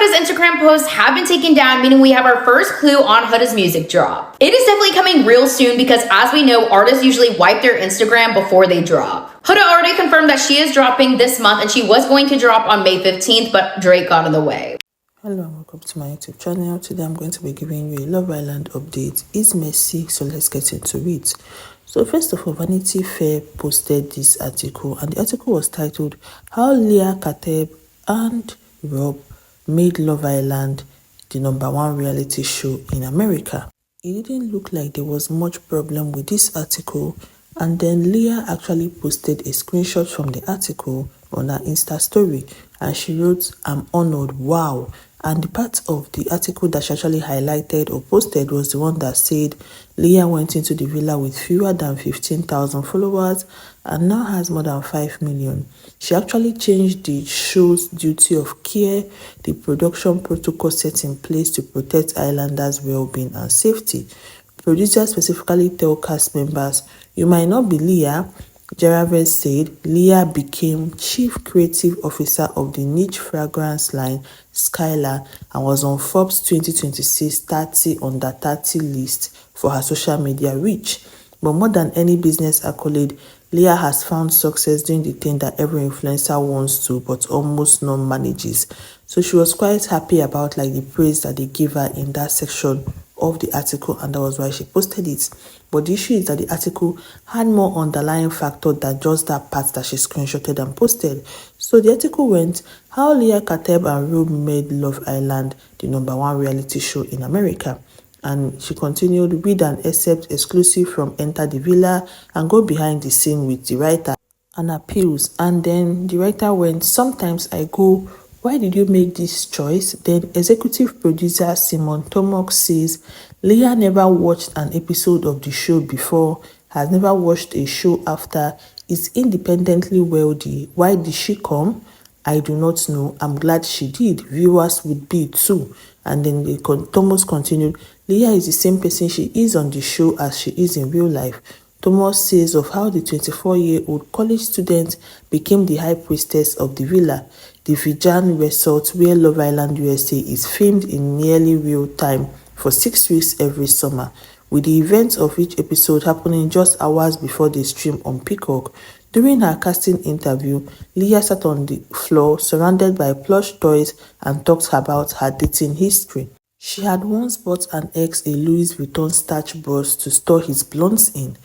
Huda's Instagram posts have been taken down, meaning we have our first clue on Huda's music drop. It is definitely coming real soon because, as we know, artists usually wipe their Instagram before they drop. Huda already confirmed that she is dropping this month and she was going to drop on May 15th, but Drake got in the way. Hello and welcome to my YouTube channel. Today I'm going to be giving you a Love Island update. It's messy, so let's get into it. So first of all, Vanity Fair posted this article, and the article was titled How Leah Kateb and Rob Made Love Island the #1 reality show in America. It didn't look like there was much problem with this article, and then Leah actually posted a screenshot from the article on her Insta story, and she wrote, "I'm honored, wow." And the part of the article that she actually highlighted or posted was the one that said Leah went into the villa with fewer than 15,000 followers and now has more than 5 million. She actually changed the show's duty of care, the production protocol set in place to protect Islanders' well-being and safety. Producers specifically tell cast members, "You might not be Leah." JaNa said Leah became Chief Creative Officer of the niche fragrance line Skylar and was on Forbes 2026 30 Under 30 list for her social media reach. But more than any business accolade, Leah has found success doing the thing that every influencer wants to but almost none manages. So she was quite happy about the praise that they gave her in that section of the article, and that was why she posted it. But the issue is that the article had more underlying factor than just that part that she screenshotted and posted. So the article went, How Leah Kateb and Rob Made Love Island the #1 reality show in America. And she continued, read an excerpt exclusive from Enter the Villa and go behind the scene with the writer and appeals. And then the writer went, sometimes I go, why did you make this choice? Then executive producer Simon Tomok says, Leah never watched an episode of the show before, has never watched a show after, is independently wealthy. Why did she come? I do not know. I'm glad she did. Viewers would be too. And then Thomas continued, Leah is the same person she is on the show as she is in real life. Thomas says of how the 24-year-old college student became the high priestess of the villa, the Vijan resort where Love Island USA is filmed in nearly real time for 6 weeks every summer, with the events of each episode happening just hours before they stream on Peacock. During her casting interview, Leah sat on the floor surrounded by plush toys and talked about her dating history. She had once bought an ex a Louis Vuitton starch brush to store his blondes in.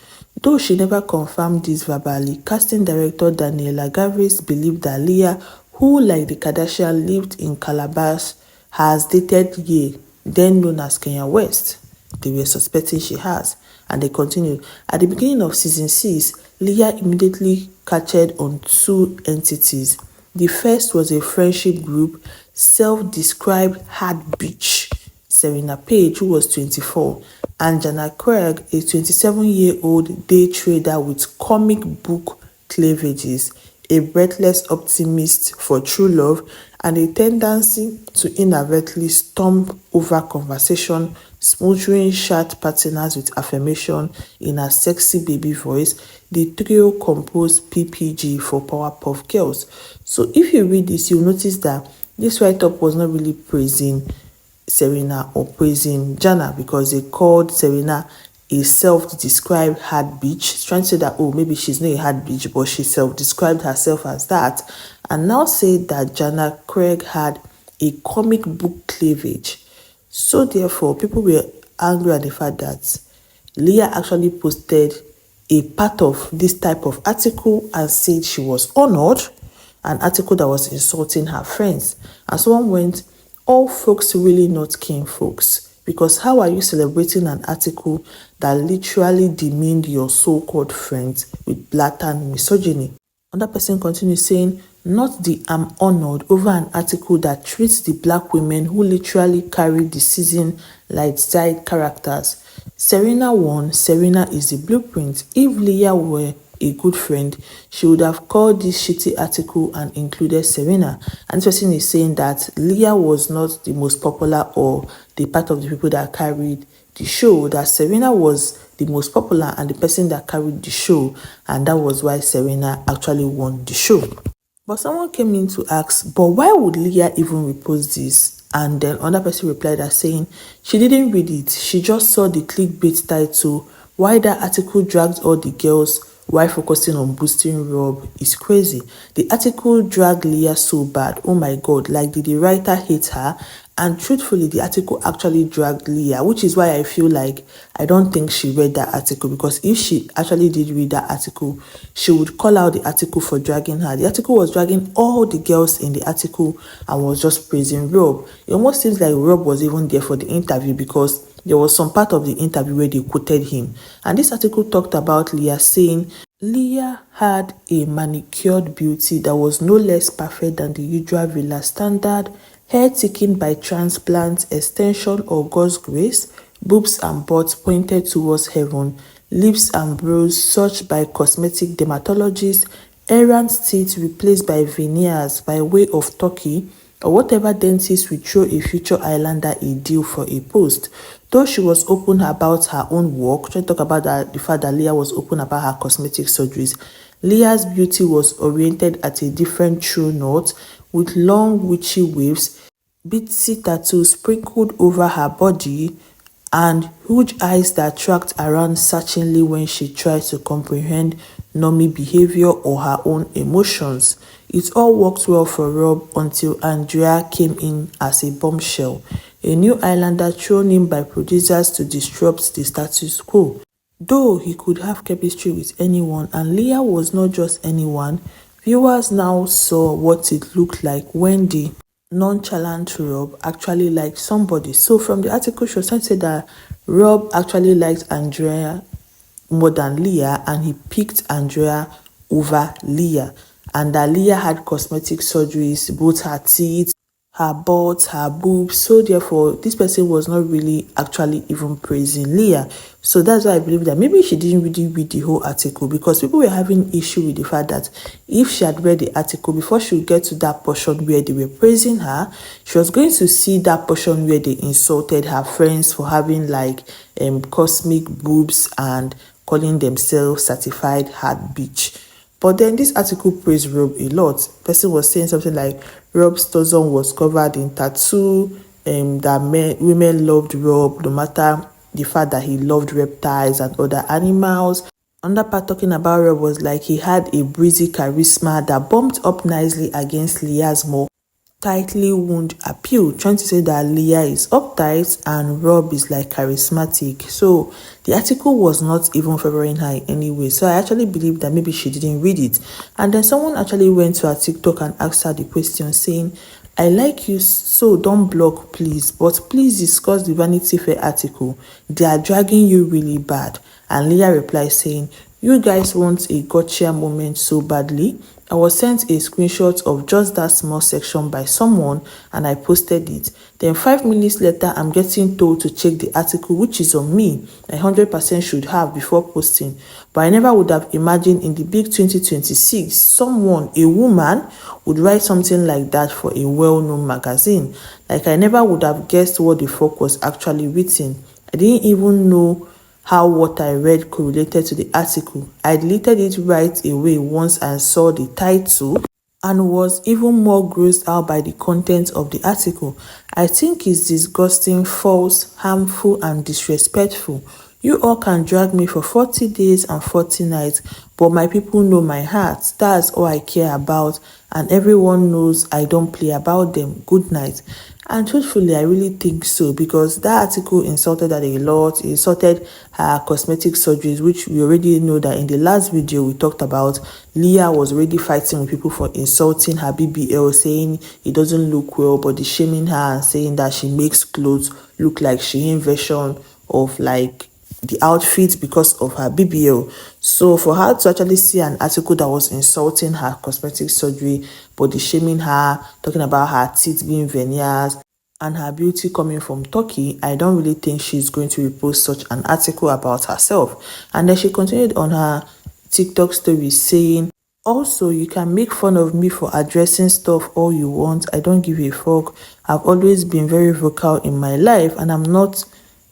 Though she never confirmed this verbally, casting director Daniela Gavris believed that Leah, who like the Kardashian lived in Calabash, has dated Ye, then known as Kenya West. They were suspecting she has, and they continued. At the beginning of season 6, Leah immediately catched on 2 entities. The first was a friendship group, self-described hard bitch, Serena Page, who was 24, and JaNa Craig, a 27-year-old day trader with comic book cleavages, a breathless optimist for true love, and a tendency to inadvertently stomp over conversation, smothering chat partners with affirmation in a sexy baby voice. The trio composed PPG for Powerpuff Girls. So if you read this, you'll notice that this write-up was not really praising Serena or praising JaNa, because they called Serena a self-described hard bitch, trying to say that, oh, maybe she's not a hard bitch, but she self-described herself as that, and now said that JaNa Craig had a comic book cleavage. So therefore, people were angry at the fact that Leah actually posted a part of this type of article and said she was honored, an article that was insulting her friends. And someone went, all folks really not kin folks, because how are you celebrating an article that literally demeaned your so-called friends with blatant misogyny? Another person continues saying, not the I'm honored over an article that treats the black women who literally carried the season like side characters. Serena won. Serena is the blueprint. If Leah were a good friend, she would have called this shitty article and included Serena. And this person is saying that Leah was not the most popular or the part of the people that carried the show, that Serena was the most popular and the person that carried the show, and that was why Serena actually won the show. But someone came in to ask, but why would Leah even repost this? And then another person replied as saying, she didn't read it. She just saw the clickbait title. Why that article dragged all the girls while focusing on boosting Rob is crazy. The article dragged Leah so bad. Oh my God, like did the writer hate her? And truthfully, the article actually dragged Leah, which is why I feel like I don't think she read that article, because if she actually did read that article, she would call out the article for dragging her. The article was dragging all the girls in the article and was just praising Rob. It almost seems like Rob was even there for the interview, because there was some part of the interview where they quoted him. And this article talked about Leah saying, Leah had a manicured beauty that was no less perfect than the usual villa standard, hair thickened by transplant, extension or God's grace, boobs and butts pointed towards heaven, lips and brows searched by cosmetic dermatologists, errant teeth replaced by veneers by way of Turkey, or whatever dentist would throw a future islander a deal for a post. Though she was open about her own work, trying to talk about the fact that Leah was open about her cosmetic surgeries, Leah's beauty was oriented at a different true north, with long witchy waves, bitsy tattoos sprinkled over her body, and huge eyes that tracked around searchingly when she tried to comprehend normie behavior or her own emotions. It all worked well for Rob until Andrea came in as a bombshell, a new islander thrown in by producers to disrupt the status quo. Though he could have chemistry with anyone, and Leah was not just anyone, viewers now saw what it looked like when the nonchalant Rob actually liked somebody. So from the article, she was trying to say that Rob actually liked Andrea more than Leah, and he picked Andrea over Leah, and that Leah had cosmetic surgeries, both her teeth, her butt, her boobs. So therefore, this person was not really actually even praising Leah. So that's why I believe that maybe she didn't really read the whole article, because people were having issue with the fact that if she had read the article before she would get to that portion where they were praising her, she was going to see that portion where they insulted her friends for having like cosmic boobs and calling themselves certified hard bitch. But then this article praised Rob a lot. Person was saying something like Rob's torso was covered in tattoo, that women loved Rob no matter the fact that he loved reptiles and other animals. Another part talking about Rob was like he had a breezy charisma that bumped up nicely against Leah's more tightly wound appeal, trying to say that Leah is uptight and Rob is like charismatic. So the article was not even favoring her in any way. So I actually believe that maybe she didn't read it. And then someone actually went to her TikTok and asked her the question saying, I like you, so don't block please, but please discuss the Vanity Fair article. They are dragging you really bad. And Leah replied saying, you guys want a gotcha moment so badly. I was sent a screenshot of just that small section by someone and I posted it. Then 5 minutes later, I'm getting told to check the article, which is on me. I 100% should have before posting. But I never would have imagined in the big 2026, someone, a woman, would write something like that for a well-known magazine. Like I never would have guessed what the fuck was actually written. I didn't even know how what I read correlated to the article. I deleted it right away once I saw the title and was even more grossed out by the content of the article. I think it's disgusting, false, harmful, and disrespectful. You all can drag me for 40 days and 40 nights, but my people know my heart. That's all I care about, and everyone knows I don't play about them. Good night. And truthfully, I really think so, because that article insulted her a lot. It insulted her cosmetic surgeries, which we already know that in the last video we talked about, Leah was already fighting with people for insulting her BBL, saying it doesn't look well, but shaming her and saying that she makes clothes look like Shein version of like the outfit because of her BBL. So for her to actually see an article that was insulting her cosmetic surgery, body shaming her, talking about her teeth being veneers and her beauty coming from Turkey, I don't really think she's going to repost such an article about herself. And then she continued on her TikTok story saying, also, you can make fun of me for addressing stuff all you want. I don't give a fuck. I've always been very vocal in my life and I'm not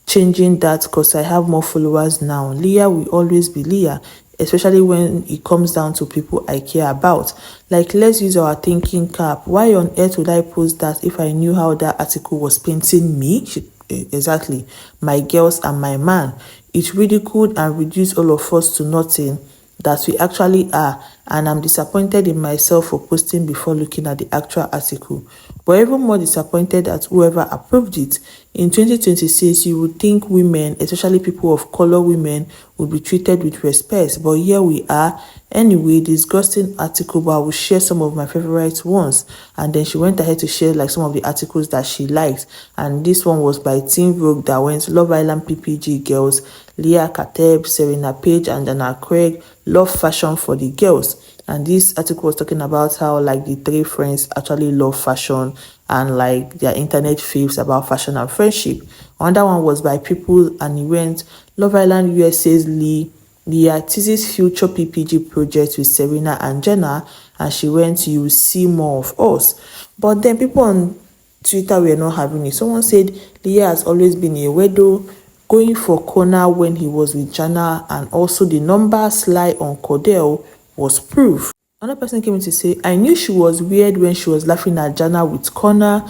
changing that because I have more followers now. Leah will always be Leah. especially when it comes down to people I care about. Like, let's use our thinking cap. Why on earth would I post that if I knew how that article was painting me? Exactly, my girls and my man. It ridiculed and reduced all of us to nothing that we actually are, and I'm disappointed in myself for posting before looking at the actual article. But even more disappointed at whoever approved it. In 2026, you would think women, especially people of color women, would be treated with respect, but here we are. Anyway, disgusting article, but I will share some of my favorite ones. And then she went ahead to share like some of the articles that she liked, and this one was by Teen Vogue that went Love Island PPG girls, Leah Kateb, Serena Page, and JaNa Craig love fashion for the girls. And this article was talking about how like the three friends actually love fashion and like their internet faves about fashion and friendship. Another one was by People, and it went Love Island USA's Leah Teases future PPG project with Serena and JaNa, and she went, you will see more of us. But then people on Twitter were not having it. Someone said Leah has always been a weirdo, going for corner when he was with JaNa, and also the number slide on Cordell was proof. Another person came in to say, I knew she was weird when she was laughing at JaNa with Connor.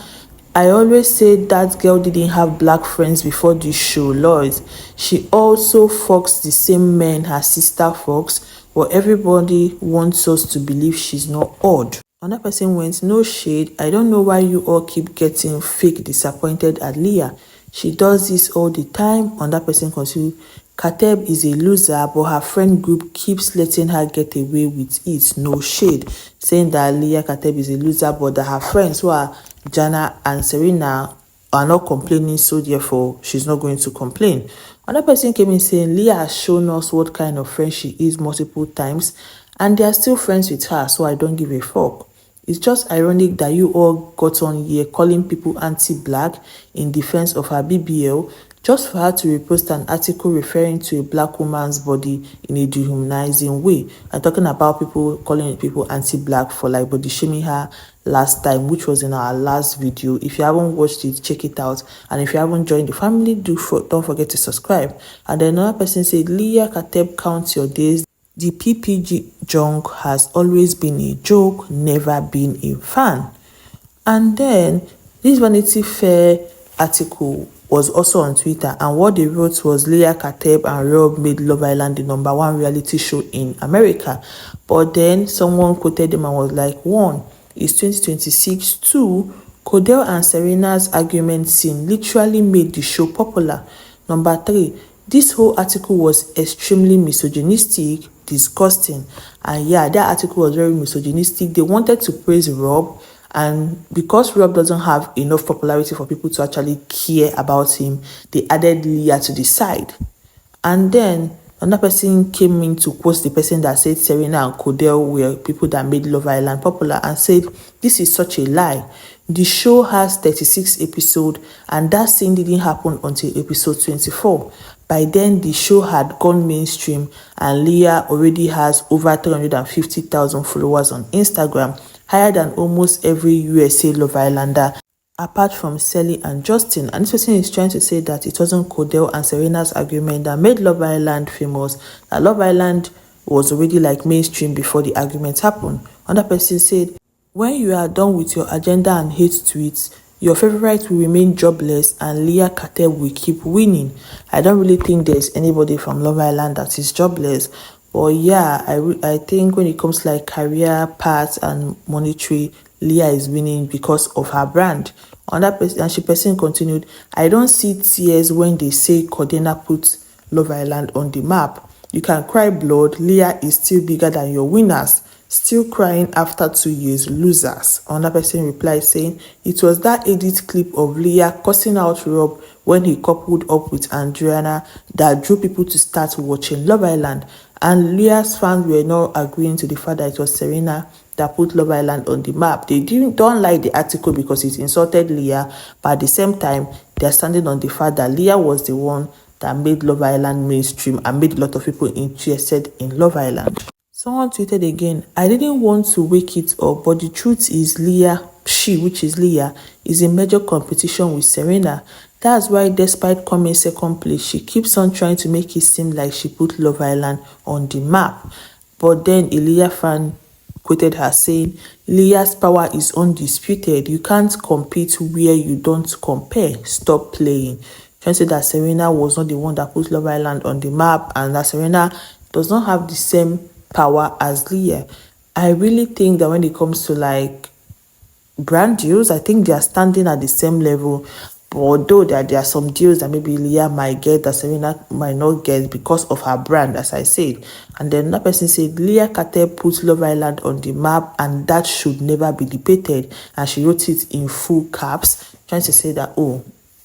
I always said that girl didn't have black friends before this show, Lord. She also fucks the same men her sister fucks, but everybody wants us to believe she's not odd. Another person went, no shade. I don't know why you all keep getting fake disappointed at Leah. She does this all the time. Another person continued, Kateb is a loser, but her friend group keeps letting her get away with it. No shade. Saying that Leah Kateb is a loser, but that her friends who are JaNa and Serena are not complaining, so therefore she's not going to complain. Another person came in saying Leah has shown us what kind of friend she is multiple times, and they are still friends with her, so I don't give a fuck. It's just ironic that you all got on here calling people anti-black in defense of her BBL, just for her to repost an article referring to a black woman's body in a dehumanizing way. I'm talking about people calling people anti-black for like body shaming her last time, which was in our last video. If you haven't watched it, check it out. And if you haven't joined the family, don't forget to subscribe. And then another person said, Leah Kateb, count your days. The PPG junk has always been a joke, never been a fan. And then this Vanity Fair article was also on Twitter, and what they wrote was Leah Kateb and Rob made Love Island the #1 reality show in America. But then someone quoted them and was like, 1, it's 2026, 2, Cordell and Serena's argument scene literally made the show popular. 3, this whole article was extremely misogynistic, disgusting. And yeah, that article was very misogynistic. They wanted to praise Rob, and because Rob doesn't have enough popularity for people to actually care about him, they added Leah to the side. And then another person came in to quote the person that said Serena and Cordell were people that made Love Island popular and said, this is such a lie. The show has 36 episodes, and that scene didn't happen until episode 24. By then, the show had gone mainstream, and Leah already has over 350,000 followers on Instagram, higher than almost every USA Love Islander, apart from Sally and Justin. And this person is trying to say that it wasn't Cordell and Serena's argument that made Love Island famous, that Love Island was already like mainstream before the argument happened. Another person said, when you are done with your agenda and hate tweets, your favorite will remain jobless and Leah Kateb will keep winning. I don't really think there's anybody from Love Island that is jobless. But yeah, I think when it comes to like career paths and monetary, Leah is winning because of her brand. Another person continued, I don't see tears when they say Cordena put Love Island on the map. You can cry blood. Leah is still bigger than your winners. Still crying after 2 years, losers. Another person replied saying, it was that edit clip of Leah cussing out Rob when he coupled up with Adriana that drew people to start watching Love Island. And Leah's fans were not agreeing to the fact that it was Serena that put Love Island on the map. They don't like the article because it insulted Leah, but at the same time, they're standing on the fact that Leah was the one that made Love Island mainstream and made a lot of people interested in Love Island. Someone tweeted again, I didn't want to wake it up, but the truth is Leah she, which is Leah, is in major competition with Serena. That's why despite coming second place, she keeps on trying to make it seem like she put Love Island on the map. But then a Leah fan quoted her saying, Leah's power is undisputed. You can't compete where you don't compare. Stop playing. Trying to say that Serena was not the one that put Love Island on the map and that Serena does not have the same power as Leah. I really think that when it comes to like brand deals, I think they are standing at the same level. But although there are some deals that maybe Leah might get that Serena might not get because of her brand, as I said. And then another person said, Leah Kateb put Love Island on the map and that should never be debated. And she wrote it in full caps, trying to say that, oh,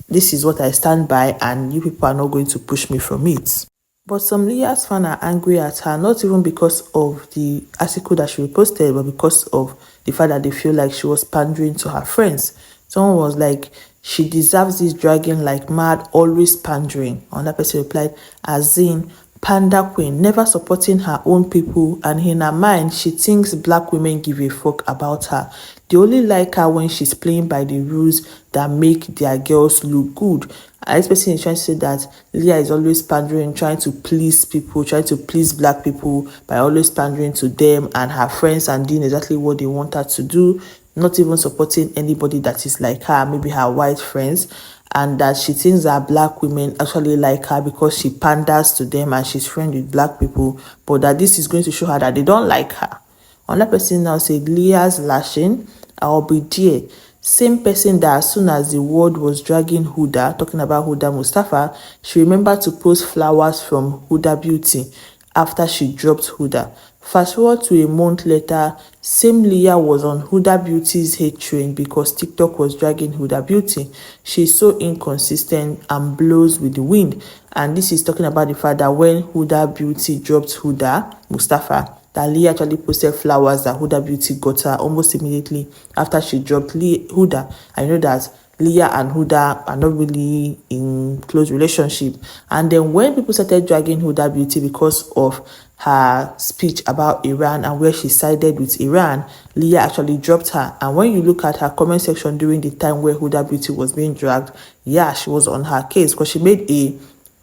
this is what I stand by and you people are not going to push me from it. But some Leah's fans are angry at her, not even because of the article that she reposted, but because of the fact that they feel like she was pandering to her friends. Someone was like, she deserves this dragging like mad, always pandering. Another person replied, as in, panda queen, never supporting her own people, and in her mind, she thinks black women give a fuck about her. They only like her when she's playing by the rules that make their girls look good. And this person is trying to say that Leah is always pandering, trying to please people, trying to please black people by always pandering to them and her friends and doing exactly what they want her to do, not even supporting anybody that is like her, maybe her white friends, and that she thinks that black women actually like her because she panders to them and she's friends with black people, but that this is going to show her that they don't like her. Another person now said, Leah's lashing, I'll be there. Same person that as soon as the world was dragging Huda, talking about Huda Mustafa, she remembered to post flowers from Huda Beauty after she dropped Huda. Fast forward to a month later, same Leah was on Huda Beauty's hate train because TikTok was dragging Huda Beauty. She's so inconsistent and blows with the wind. And this is talking about the fact that when Huda Beauty dropped Huda Mustafa, that Leah actually posted flowers that Huda Beauty got her almost immediately after she dropped Huda. I know that Leah and Huda are not really in close relationship. And then when people started dragging Huda Beauty because of her speech about Iran and where she sided with Iran, Leah actually dropped her. And when you look at her comment section during the time where Huda Beauty was being dragged, yeah, she was on her case because she made a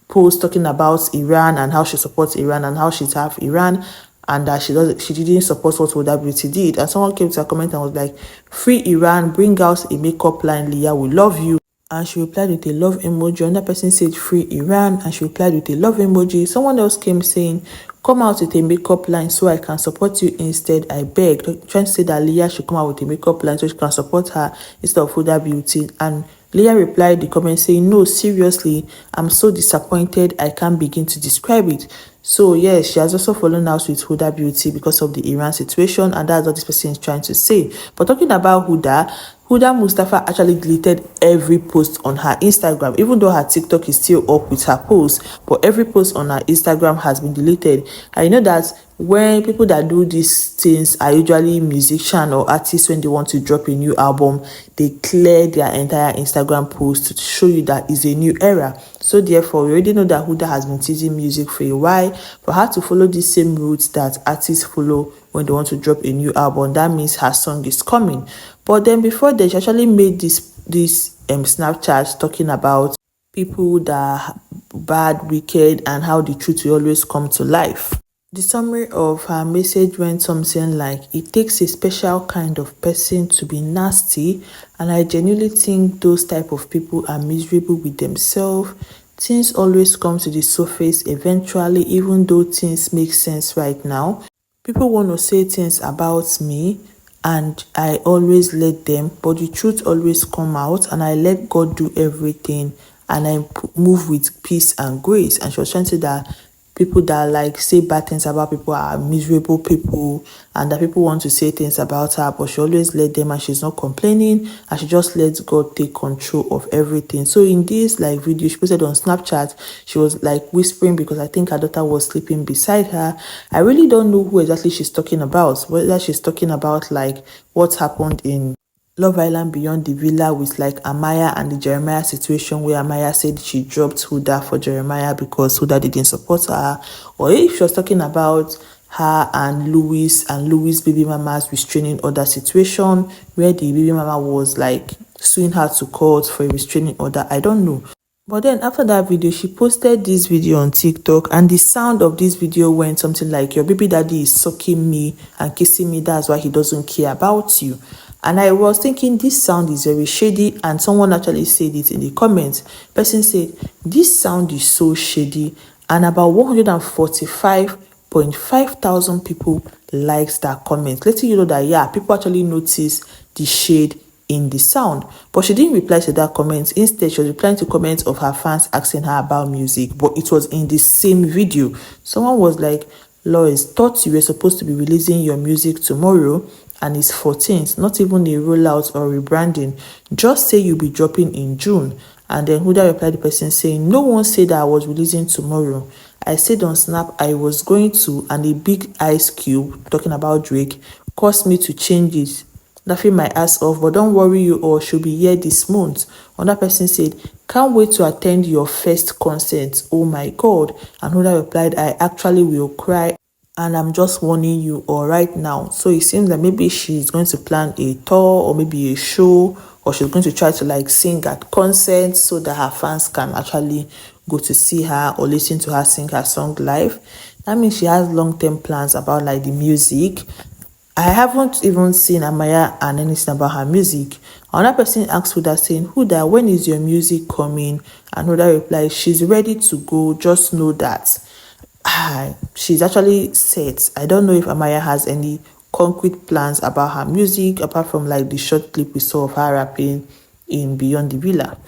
post talking about Iran and how she supports Iran and how she's half Iran, and that she didn't support what Huda Beauty did. And someone came to her comment and was like, free Iran, bring out a makeup line, Leah, we love you. And she replied with a love emoji. Another person said, free Iran, and she replied with a love emoji. Someone else came saying, come out with a makeup line so I can support you instead, I beg. Trying to say that Leah should come out with a makeup line so she can support her instead of Huda Beauty. And Leah replied the comment saying, no, seriously, I'm so disappointed I can't begin to describe it. So yes, she has also fallen out with Huda Beauty because of the Iran situation, and that's what this person is trying to say. But talking about Huda Mustafa actually deleted every post on her Instagram, even though her TikTok is still up with her posts, but every post on her Instagram has been deleted. And you know that when people that do these things are usually musicians or artists, when they want to drop a new album, they clear their entire Instagram post to show you that it's a new era. So therefore, we already know that Huda has been teasing music for a while. For her to follow the same routes that artists follow when they want to drop a new album, that means her song is coming. But then before that, she actually made this Snapchat talking about people that are bad, wicked, and how the truth will always come to life. The summary of her message went something like, it takes a special kind of person to be nasty, and I genuinely think those type of people are miserable with themselves. Things always come to the surface eventually, even though things make sense right now. People want to say things about me, and I always let them, but the truth always come out, and I let God do everything, and I move with peace and grace. And she was trying to say that people that like say bad things about people are miserable people, and that people want to say things about her, but she always let them and she's not complaining, and she just lets God take control of everything. So in this like video she posted on Snapchat, she was like whispering because I think her daughter was sleeping beside her. I really don't know who exactly she's talking about, whether she's talking about like what happened in Love Island Beyond the Villa with like Amaya and the Jeremiah situation, where Amaya said she dropped Huda for Jeremiah because Huda didn't support her, or if she was talking about her and Louis baby mama's restraining order situation, where the baby mama was like suing her to court for a restraining order. I don't know. But then after that video, she posted this video on TikTok, and the sound of this video went something like, your baby daddy is sucking me and kissing me, that's why he doesn't care about you. And I was thinking, this sound is very shady, and someone actually said it in the comments. Person said, this sound is so shady, and about 145.5 thousand people liked that comment, letting you know that, yeah, people actually notice the shade in the sound. But she didn't reply to that comment. Instead, she was replying to comments of her fans asking her about music, but it was in the same video. Someone was like, Lois, thought you were supposed to be releasing your music tomorrow and it's 14th, not even a rollout or rebranding. Just say you'll be dropping in June. And then Huda replied the person saying, no one said that I was releasing tomorrow. I said on Snap I was going to, and a big ice cube, talking about Drake, caused me to change it. Laughing my ass off, but don't worry, you all should be here this month. Another person said, can't wait to attend your first concert. Oh my God. And Huda replied, I actually will cry, and I'm just warning you all right now. So it seems that maybe she's going to plan a tour or maybe a show, or she's going to try to like sing at concerts so that her fans can actually go to see her or listen to her sing her song live. That means she has long-term plans about like the music. I haven't even seen Amaya and anything about her music. Another person asked Huda saying, Huda, when is your music coming? And Huda replied, she's ready to go, just know that. She's actually set. I don't know if Amaya has any concrete plans about her music, apart from like the short clip we saw of her rapping in Beyond the Villa.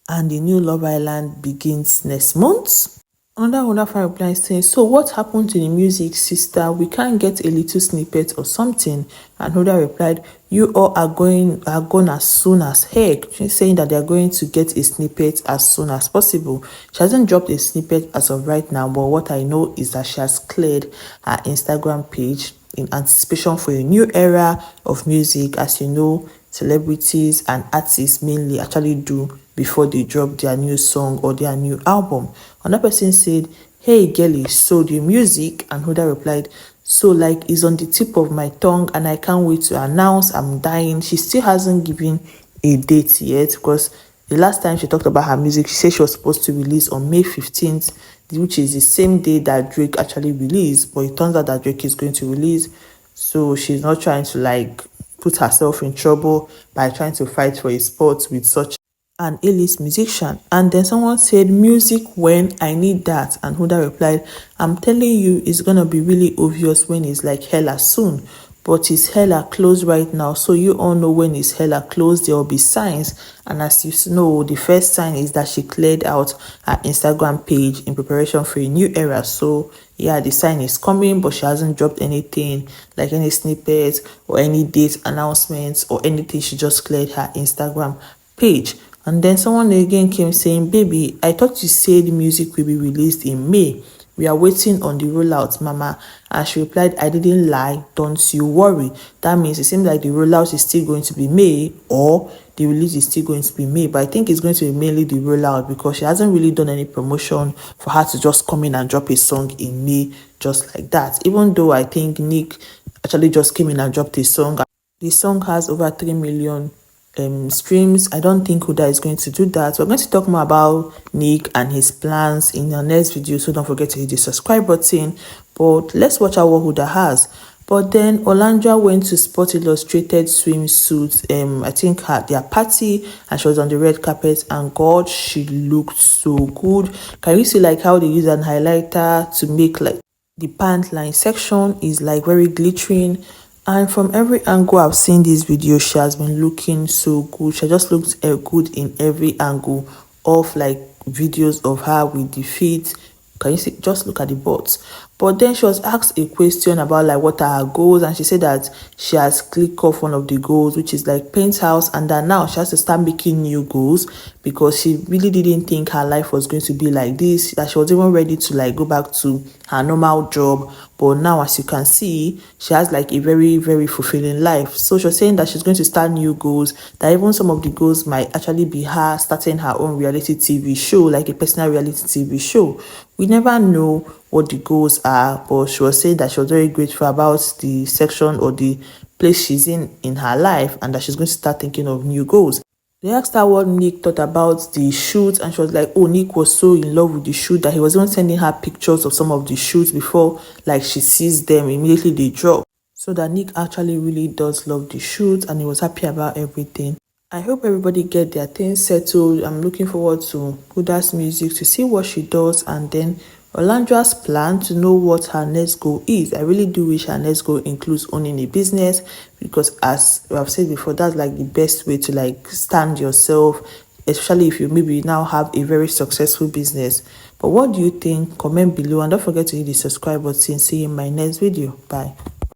And the new Love Island begins next month. Another fan replied saying, so what happened to the music, sister? We can't get a little snippet or something. And Huda replied, you all are going as soon as heck. She's saying that they're going to get a snippet as soon as possible. She hasn't dropped a snippet as of right now, but what I know is that she has cleared her Instagram page in anticipation for a new era of music. As you know, celebrities and artists mainly actually do before they drop their new song or their new album. Another person said, hey girlie, so the music? And Huda replied, so like it's on the tip of my tongue and I can't wait to announce. I'm dying. She still hasn't given a date yet, because the last time she talked about her music, she said she was supposed to release on May 15th, which is the same day that Drake actually released, but it turns out that Drake is going to release. So she's not trying to like put herself in trouble by trying to fight for a spot with such an A-list musician. And then someone said, music when? I need that. And Huda replied, I'm telling you, it's gonna be really obvious when it's like hella soon, but it's hella close right now, so you all know when it's hella close there will be signs. And as you know, the first sign is that she cleared out her Instagram page in preparation for a new era. So yeah, the sign is coming, but she hasn't dropped anything like any snippets or any date announcements or anything. She just cleared her Instagram page. And then someone again came saying, baby, I thought you said music will be released in May. We are waiting on the rollout, mama. And she replied, I didn't lie, don't you worry. That means it seems like the rollout is still going to be May, or the release is still going to be May. But I think it's going to be mainly the rollout, because she hasn't really done any promotion for her to just come in and drop a song in May just like that. Even though I think Nick actually just came in and dropped a song. The song has over 3 million streams. I don't think Huda is going to do that. We're going to talk more about Nick and his plans in our next video, so don't forget to hit the subscribe button. But let's watch out what Huda has. But then Olandria went to Sports Illustrated Swimsuit, I think their party, and she was on the red carpet, and God, she looked so good. Can you see like how they use an highlighter to make like the pant line section is like very glittering? And from every angle I've seen this video, she has been looking so good. She just looks good in every angle of like videos of her with the feet. Can you see? Just look at the butts. But then she was asked a question about like what are her goals, and she said that she has clicked off one of the goals, which is like penthouse, and that now she has to start making new goals, because she really didn't think her life was going to be like this, that she was even ready to like go back to her normal job. But now, as you can see, she has like a very, very fulfilling life. So she was saying that she's going to start new goals, that even some of the goals might actually be her starting her own reality TV show, like a personal reality TV show. We never know what the goals are, but she was saying that she was very grateful about the section or the place she's in her life, and that she's going to start thinking of new goals. They asked her what Nick thought about the shoot, and she was like, oh, Nick was so in love with the shoot that he was even sending her pictures of some of the shoots before, like, she sees them, immediately they drop. So that Nick actually really does love the shoot, and he was happy about everything. I hope everybody get their things settled. I'm looking forward to Huda's music, to see what she does, and then Olandria's plan, to know what her next goal is. I really do wish her next goal includes owning a business, because as I've said before, that's like the best way to like stand yourself, especially if you maybe now have a very successful business. But what do you think? Comment below, and don't forget to hit the subscribe button. See you in my next video. Bye.